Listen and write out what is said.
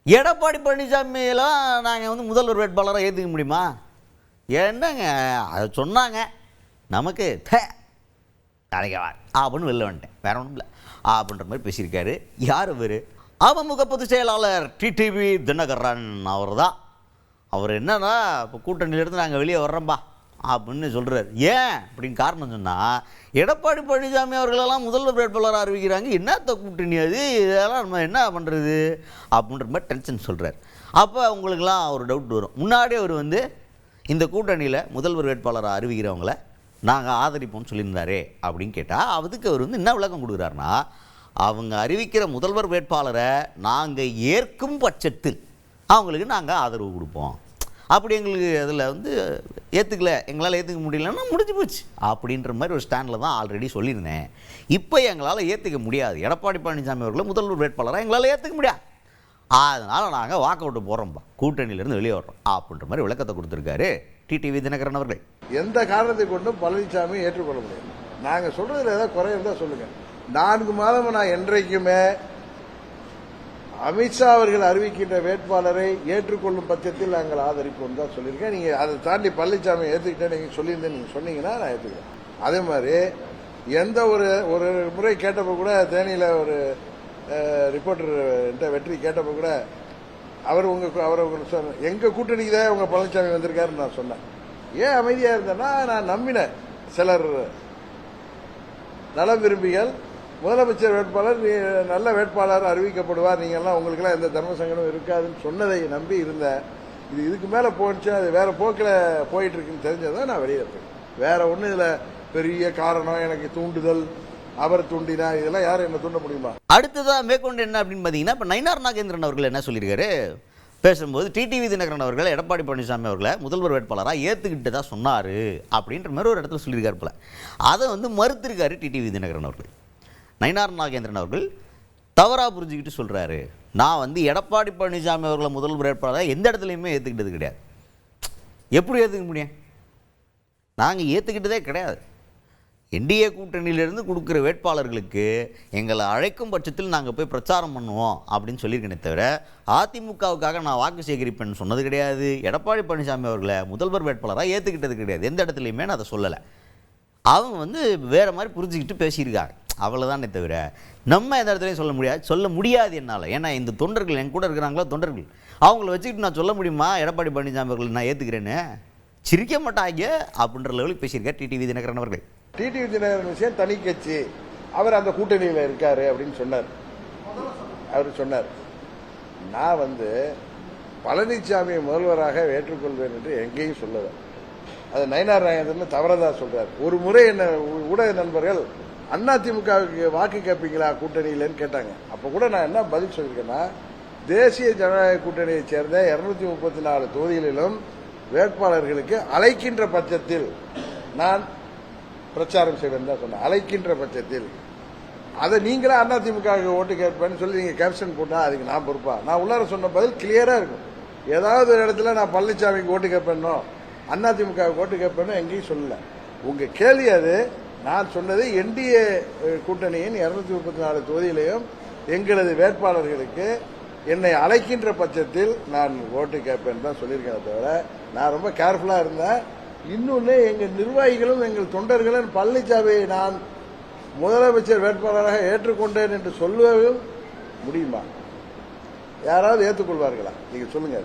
எடப்பாடி பழனிசாமியெல்லாம் நாங்கள் வந்து முதல்வர் வேட்பாளராக ஏற்றுக்க முடியுமா? என்னங்க அதை சொன்னாங்க, நமக்கு தலைக்கவார் அப்படின்னு வெளில வந்துட்டேன், வேற ஒன்றும் இல்லை அப்படின்ற மாதிரி பேசியிருக்காரு. யார் அவர்? அமமுக பொதுச் செயலாளர் டிடிவி தினகரன் அவர் தான். அவர் என்னன்னா, இப்போ கூட்டணியிலேருந்து நாங்கள் வெளியே வர்றோம்பா அப்படின்னு சொல்கிறார். ஏன் அப்படின்னு காரணம் சொன்னால், எடப்பாடி பழனிசாமி அவர்களெல்லாம் முதல்வர் வேட்பாளராக அறிவிக்கிறாங்க, என்னத்த கூட்டணி அது, இதெல்லாம் நம்ம என்ன பண்ணுறது அப்படின்ற மாதிரி டென்ஷன் சொல்கிறார். அப்போ அவங்களுக்கெல்லாம் ஒரு டவுட் வரும். முன்னாடி அவர் வந்து இந்த கூட்டணியில் முதல்வர் வேட்பாளராக அறிவிக்கிறவங்கள நாங்கள் ஆதரிப்போம்னு சொல்லியிருந்தாரே அப்படின்னு கேட்டால், அதுக்கு அவர் வந்து என்ன விளக்கம் கொடுக்குறாருன்னா, அவங்க அறிவிக்கிற முதல்வர் வேட்பாளரை நாங்கள் ஏற்கும் பட்சத்தில் அவங்களுக்கு நாங்கள் ஆதரவு கொடுப்போம். அப்படி எங்களுக்கு அதில் வந்து ஏற்றுக்கல, எங்களால் ஏற்றுக்க முடியலன்னா முடிஞ்சு போச்சு அப்படின்ற மாதிரி ஒரு ஸ்டாண்டில் தான் ஆல்ரெடி சொல்லியிருந்தேன். இப்போ எங்களால் ஏற்றுக்க முடியாது, எடப்பாடி பழனிசாமி அவர்களை முதல்வர் வேட்பாளராக எங்களால் ஏற்றுக்க முடியாது, அதனால் நாங்கள் வாக் அவுட்டு போகிறோம்ப்பா, கூட்டணியிலேருந்து வெளியே வர்றோம் அப்படின்ற மாதிரி விளக்கத்தை கொடுத்துருக்காரு டிடிவி தினகரன் அவர்கள். எந்த காரணத்தை கொண்டும் பழனிசாமி ஏற்றுக்கொள்ள முடியாது. நாங்கள் சொல்றதுல ஏதாவது குறை இருந்தால் சொல்லுங்கள். 4 மாதம் நான் என்றைக்குமே அமித்ஷா அவர்கள் அறிவிக்கின்ற வேட்பாளரை ஏற்றுக்கொள்ளும் பட்சத்தில் நாங்கள் ஆதரிப்போம் தான் சொல்லியிருக்கேன். நீங்க அதை தாண்டி பழனிசாமி ஏற்றுக்கிட்டே நீங்க சொல்லியிருந்தேன், நீங்க சொன்னீங்கன்னா நான் ஏற்றுக்கிறேன். அதே மாதிரி எந்த ஒரு முறை கேட்டப்போ கூட தேனியில் ஒரு ரிப்போர்ட்டர் வெற்றி கேட்டப்போ கூட அவர் எங்க கூட்டணிக்கு தான் உங்க பழனிசாமி வந்திருக்காருன்னு நான் சொன்னேன். ஏன் அமைதியா இருந்தேன்னா, நான் நம்பினேன் சிலர் நலம் விரும்பிகள் முதலமைச்சர் வேட்பாளர் நல்ல வேட்பாளர் அறிவிக்கப்படுவார், நீங்கள்லாம் உங்களுக்கெல்லாம் எந்த தர்ம சங்கடம் இருக்காதுன்னு சொன்னதை நம்பி இருந்தேன். இதுக்கு மேல போச்சு, அது வேற போக்கில் போயிட்டு இருக்குன்னு தெரிஞ்சதான் நான் வெளியேற்றேன். வேற ஒண்ணு இதுல பெரிய காரணம் எனக்கு தூண்டுதல், அவர் தூண்டினா, இதெல்லாம் யாரும் என்ன தூண்ட முடியுமா? அடுத்ததான் மேற்கொண்டு என்ன அப்படின்னு பார்த்தீங்கன்னா, இப்போ நயினார் நாகேந்திரன் அவர்கள் என்ன சொல்லியிருக்காரு பேசும்போது, டிடிவி தினகரன் அவர்கள் எடப்பாடி பழனிசாமி அவர்களை முதல்வர் வேட்பாளராக ஏற்றுக்கிட்டு தான் சொன்னார் அப்படின்ற மாதிரி ஒரு இடத்துல சொல்லியிருக்காரு போல. அதை வந்து மறுத்திருக்காரு டிடிவி தினகரன் அவர்கள். நயினார் நாகேந்திரன் அவர்கள் தவறாக புரிஞ்சுக்கிட்டு சொல்கிறாரு, நான் வந்து எடப்பாடி பழனிசாமி அவர்களை முதல்வர் வேட்பாளராக எந்த இடத்துலையுமே ஏற்றுக்கிட்டது கிடையாது. எப்படி ஏற்றுக்க முடியும்? நாங்கள் ஏற்றுக்கிட்டதே கிடையாது. என்டிஏ கூட்டணியிலிருந்து கொடுக்குற வேட்பாளர்களுக்கு எங்களை அழைக்கும் பட்சத்தில் நாங்கள் போய் பிரச்சாரம் பண்ணுவோம் அப்படின்னு சொல்லியிருக்கேனே தவிர, அதிமுகவுக்காக நான் வாக்கு சேகரிப்பேன்னு சொன்னது கிடையாது. எடப்பாடி பழனிசாமி அவர்களை முதல்வர் வேட்பாளராக ஏற்றுக்கிட்டது கிடையாது, எந்த இடத்துலையுமே நான் அதை சொல்லலை. அவங்க வந்து வேறு மாதிரி புரிஞ்சுக்கிட்டு பேசியிருக்காங்க, அவ்வளோதானே தவிர நம்ம எந்த இடத்துலையும் சொல்ல முடியாது என்னால். ஏன்னா இந்த தொண்டர்கள் என் கூட இருக்கிறாங்களோ தொண்டர்கள், அவங்கள வச்சுக்கிட்டு நான் சொல்ல முடியுமா எடப்பாடி பழனிசாமி அவர்களை நான் ஏற்றுக்கிறேன்னு? சிரிக்க மாட்டாங்க அப்படின்ற லெவலுக்கு பேசியிருக்கார் டிடிவி தினகரன் அவர்கள். டிடிவி தினகரன் விஷயம் தனி கட்சி, அவர் அந்த கூட்டணியில் இருக்காரு அப்படின்னு சொன்னார். அவர் சொன்னார், நான் வந்து பழனிசாமியை முதல்வராக ஏற்றுக்கொள்வேன் என்று எங்கேயும் சொல்லல. அது நயினார் நாகேந்திரன் தவறதா சொல்றாரு. ஒரு முறை என்ன ஊடக நண்பர்கள் அதிமுகவுக்கு வாக்கு கேட்பீங்களா கூட்டணியிலன்னு கேட்டாங்க. அப்ப கூட நான் என்ன பதில் சொல்லியிருக்கேன்னா, தேசிய ஜனநாயக கூட்டணியை சேர்ந்த 234 தொகுதிகளிலும் வேட்பாளர்களுக்கு அழைக்கின்ற பட்சத்தில் நான் பிரச்சாரம் செய்வேன் தான் சொன்னேன். அழைக்கின்ற பட்சத்தில் அதை நீங்களே அதிமுக ஓட்டு கேட்பேன்னு சொல்லி நீங்க கேப்ஷன் போட்டா அதுக்கு நான் பொறுப்பா? நான் உள்ளார சொன்ன பதில் கிளியரா இருக்கும். ஏதாவது ஒரு இடத்துல நான் பழனிசாமிக்கு ஓட்டு கேட்பேனோ அதிமுக ஓட்டு கேட்பேனோ எங்கேயும் சொல்லல. உங்க கேள்வி அது. நான் சொன்னது என்டிஏ கூட்டணியின் 234 தொகுதியிலையும் எங்களது வேட்பாளர்களுக்கு என்னை அழைக்கின்ற பட்சத்தில் நான் ஓட்டு கேட்பேன் தான் சொல்லியிருக்கேன் தவிர, நான் ரொம்ப கேர்ஃபுல்லா இருந்தேன். இன்னொன்னு, எங்கள் நிர்வாகிகளும் எங்கள் தொண்டர்களும் பழனிசாமியை நான் முதலமைச்சர் வேட்பாளராக ஏற்றுக்கொண்டேன் என்று சொல்லவும் முடியுமா? யாராவது ஏற்றுக்கொள்வார்களா? நீங்க சொல்லுங்க.